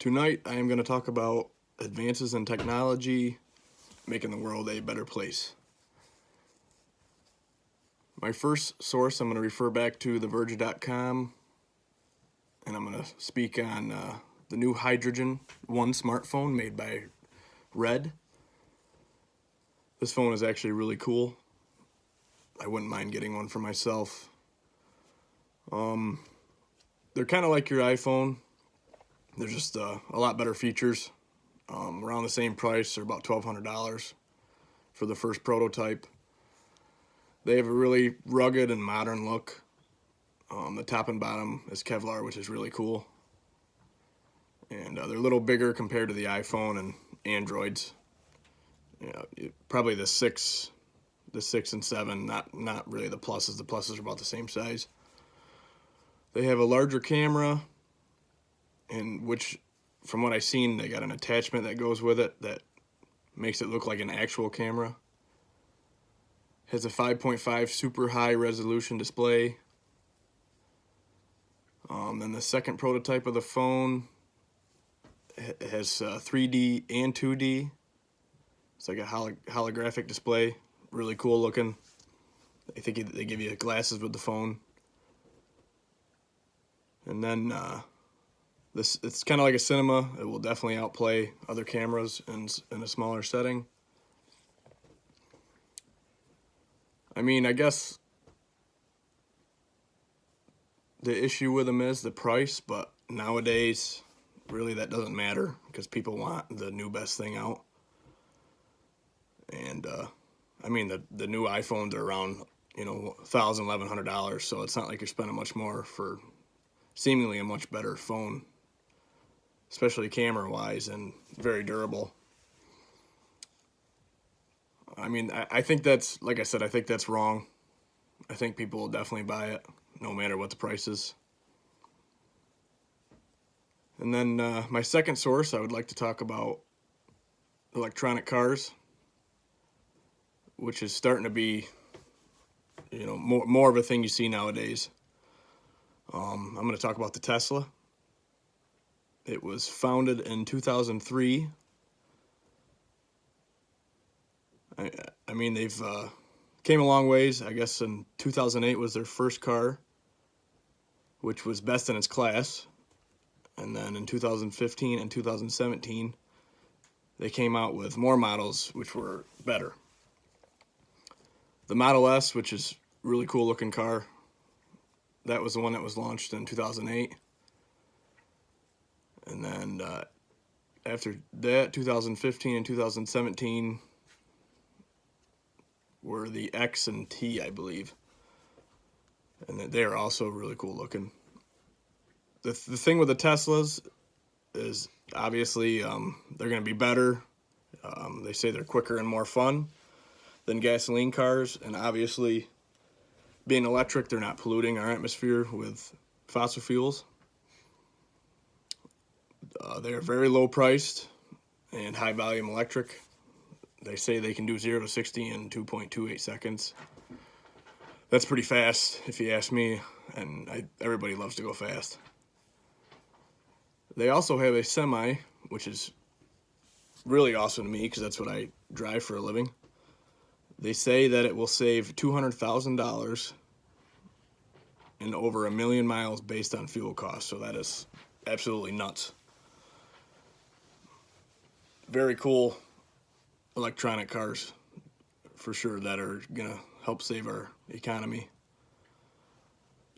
Tonight, I am going to talk about advances in technology making the world a better place. My first source, I'm going to refer back to theverge.com, and I'm going to speak on the new Hydrogen One smartphone made by Red. This phone is actually really cool. I wouldn't mind getting one for myself. They're kind of like your iPhone. They're just a lot better features. Around the same price. They're about $1,200 for the first prototype. They have a really rugged and modern look. The top and bottom is Kevlar, which is really cool. And they're a little bigger compared to the iPhone and Androids. Probably the 6 and 7, not really the pluses. The pluses are about the same size. They have a larger camera, in which, from what I've seen, they got an attachment that goes with it that makes it look like an actual camera. Has a 5.5 super high resolution display. Then the second prototype of the phone has 3D and 2D. It's like a holographic display, really cool looking. I think they give you glasses with the phone. And then it's kind of like a cinema. It will definitely outplay other cameras in a smaller setting. I mean, I guess the issue with them is the price, but nowadays, really that doesn't matter because people want the new best thing out. And I mean, the new iPhones are around, $1,000, $1,100, so it's not like you're spending much more for seemingly a much better phone, especially camera-wise, and very durable. I mean, I think that's, like I said, I think that's wrong. I think people will definitely buy it, no matter what the price is. And then my second source, I would like to talk about electronic cars, which is starting to be, more of a thing you see nowadays. I'm going to talk about the Tesla. It was founded in 2003. I mean, they've came a long ways. I guess in 2008 was their first car, which was best in its class. And then in 2015 and 2017, they came out with more models which were better. The Model S, which is a really cool looking car, that was the one that was launched in 2008. And then after that, 2015 and 2017 were the X and T, I believe. And they are also really cool looking. The thing with the Teslas is obviously they're going to be better. They say they're quicker and more fun than gasoline cars. And obviously, being electric, they're not polluting our atmosphere with fossil fuels. They are very low priced and high volume electric. They say they can do 0 to 60 in 2.28 seconds. That's pretty fast, if you ask me, and everybody loves to go fast. They also have a semi, which is really awesome to me because that's what I drive for a living. They say that it will save $200,000 and over 1 million miles based on fuel costs, so that is absolutely nuts. Very cool electronic cars, for sure, that are going to help save our economy.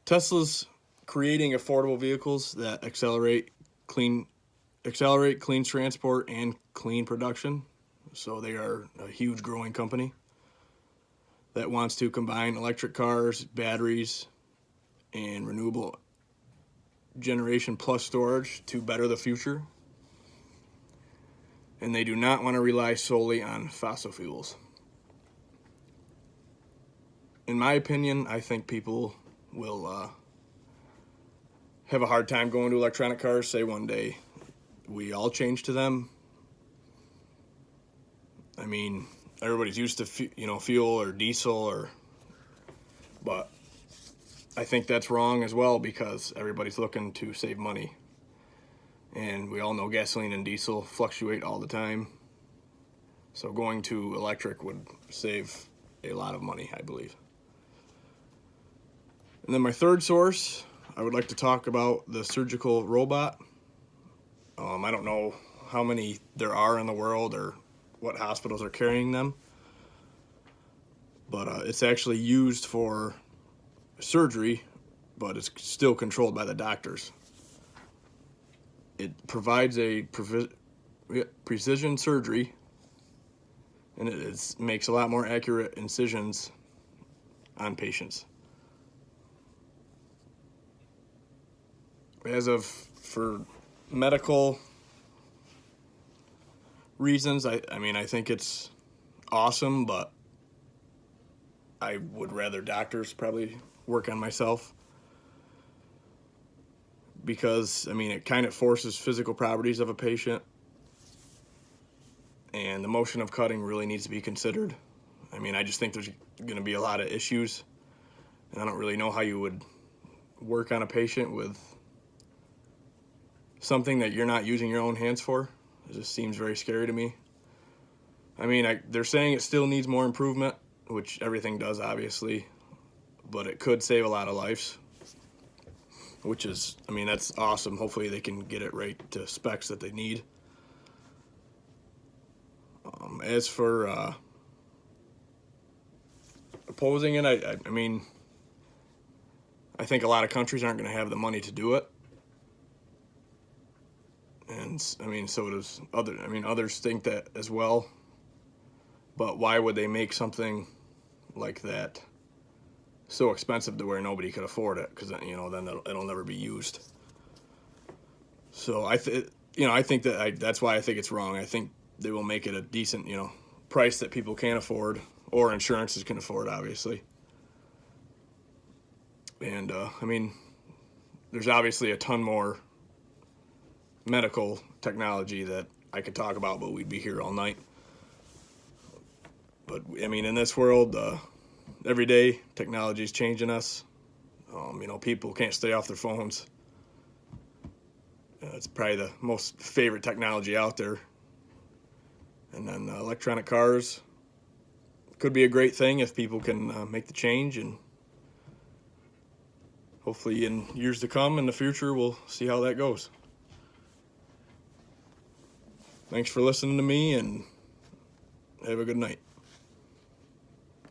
Tesla's creating affordable vehicles that accelerate clean transport and clean production. So they are a huge growing company that wants to combine electric cars, batteries, and renewable generation plus storage to better the future. And they do not want to rely solely on fossil fuels. In my opinion, I think people will have a hard time going to electronic cars. Say one day we all change to them. I mean, everybody's used to fuel or diesel, but I think that's wrong as well because everybody's looking to save money. and we all know gasoline and diesel fluctuate all the time. So going to electric would save a lot of money, I believe. And then my third source, I would like to talk about the surgical robot. I don't know how many there are in the world or what hospitals are carrying them, but it's actually used for surgery, but it's still controlled by the doctors. It provides a precision surgery, and it makes a lot more accurate incisions on patients. For medical reasons, I think it's awesome, but I would rather doctors probably work on myself, because it kind of forces physical properties of a patient, and the motion of cutting really needs to be considered. I just think there's going to be a lot of issues, and I don't really know how you would work on a patient with something that you're not using your own hands for. It just seems very scary to me. They're saying it still needs more improvement, which everything does, obviously, but it could save a lot of lives, which is, that's awesome. Hopefully they can get it right to specs that they need. As for opposing it, I think a lot of countries aren't going to have the money to do it. And so does others think that as well. But why would they make something like that so expensive to where nobody could afford it? Because then it'll never be used. So I think that's why I think it's wrong. I think they will make it a decent price that people can afford, or insurances can afford, obviously. And there's obviously a ton more medical technology that I could talk about, but we'd be here all night. But in this world, every day technology is changing us. People can't stay off their phones. It's probably the most favorite technology out there. And then electronic cars could be a great thing if people can make the change, and hopefully in years to come in the future we'll see how that goes. Thanks for listening to me, and have a good night.